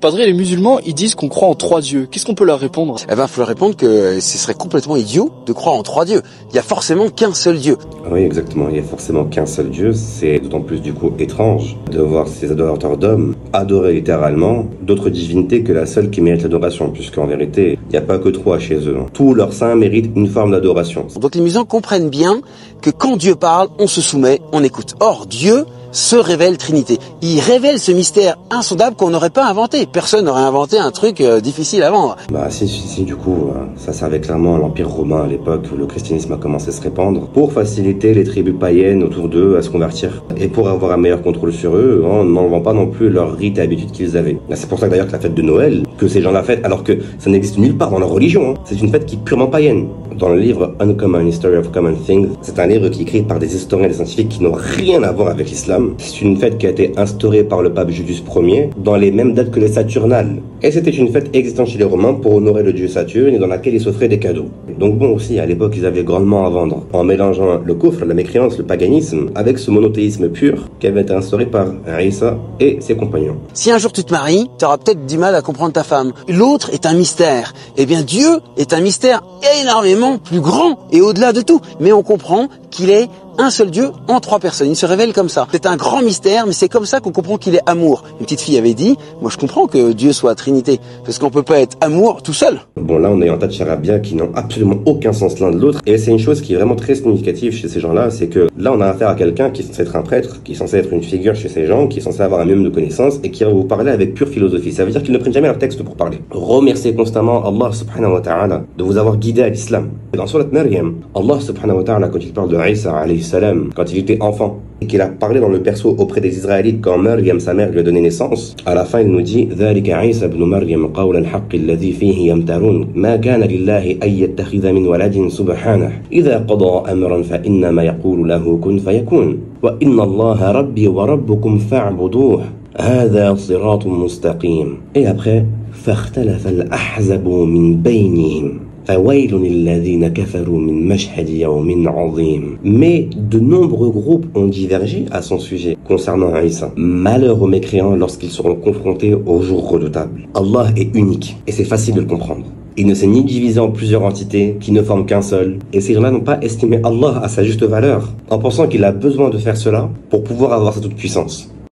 Padre, les musulmans, ils disent qu'on croit en 3 dieux. Qu'est-ce qu'on peut leur répondre? Eh ben, faut leur répondre que ce serait complètement idiot de croire en 3 dieux. Il y a forcément qu'un seul Dieu. Oui, exactement. Il y a forcément qu'un seul Dieu. C'est d'autant plus, du coup, étrange de voir ces adorateurs d'hommes adorer littéralement d'autres divinités que la seule qui mérite l'adoration, puisqu'en vérité, il n'y a pas que 3 chez eux. Tous leurs saints méritent une forme d'adoration. Donc les musulmans comprennent bien que quand Dieu parle, on se soumet, on écoute. Or, Dieu se révèle Trinité. Il révèle ce mystère insondable qu'on n'aurait pas inventé. Personne n'aurait inventé un truc difficile à vendre. Bah si, du coup, ça servait clairement à l'Empire romain à l'époque où le christianisme a commencé à se répandre, pour faciliter les tribus païennes autour d'eux à se convertir. Et pour avoir un meilleur contrôle sur eux, en n'enlevant pas non plus leurs rites et habitudes qu'ils avaient. C'est pour ça d'ailleurs que la fête de Noël, que ces gens la fêtent, alors que ça n'existe nulle part dans leur religion, c'est une fête qui est purement païenne. Dans le livre Uncommon History of Common Things, c'est un livre qui est écrit par des historiens et des scientifiques qui n'ont rien à voir avec l'islam. C'est une fête qui a été instaurée par le pape Julius Ier dans les mêmes dates que les Saturnales. Et c'était une fête existante chez les Romains pour honorer le dieu Saturne et dans laquelle ils s'offraient des cadeaux. Donc bon aussi, à l'époque, ils avaient grandement à vendre, en mélangeant le kufr, la mécréance, le paganisme, avec ce monothéisme pur qui avait été instauré par Isa et ses compagnons. Si un jour tu te maries, tu auras peut-être du mal à comprendre ta femme. L'autre est un mystère. Eh bien, Dieu est un mystère énormément plus grand et au-delà de tout. Mais on comprend qu'il est un seul Dieu en 3 personnes. Il se révèle comme ça. C'est un grand mystère, mais c'est comme ça qu'on comprend qu'il est amour. Une petite fille avait dit, moi je comprends que Dieu soit Trinité, parce qu'on peut pas être amour tout seul. Bon, là on est en tas de charabia qui n'ont absolument aucun sens l'un de l'autre. Et c'est une chose qui est vraiment très significative chez ces gens-là, c'est que là on a affaire à quelqu'un qui est censé être un prêtre, qui est censé être une figure chez ces gens, qui est censé avoir un minimum de connaissances et qui va vous parler avec pure philosophie. Ça veut dire qu'ils ne prennent jamais leur texte pour parler. Remerciez constamment Allah subhanahu wa ta'ala de vous avoir guidé à l'islam. Dans Surat Maryam, Allah subhanahu wa ta'ala, quand il parle de Isa alayhi salam, quand il était enfant, et qu'il a parlé dans le perso auprès des Israélites quand Maryam, sa mère, lui a donné naissance, à la fin il nous dit ذلك عيسى ابن مريم قول الحق الذي فيه يمترون ما كان لله أن يتخذ من ولد سبحانه إذا قضى أمرا فإنما يقول له كن فيكون وإن الله ربي وربكم فاعبدوه هذا صراط مستقيم. Et après فاختلف الأحزاب من بينهم فويل للذين كفروا من مشهد يوم عظيم. Mais de nombreux groupes ont divergé à son sujet concernant Isa. Malheur aux mécréants lorsqu'ils seront confrontés au jour redoutable. Allah est unique et c'est facile de le comprendre. Il ne s'est ni divisé en plusieurs entités qui ne forment qu'un seul. Et ces gens-là n'ont pas estimé Allah à sa juste valeur, en pensant qu'il a besoin de faire cela pour pouvoir avoir sa toute puissance.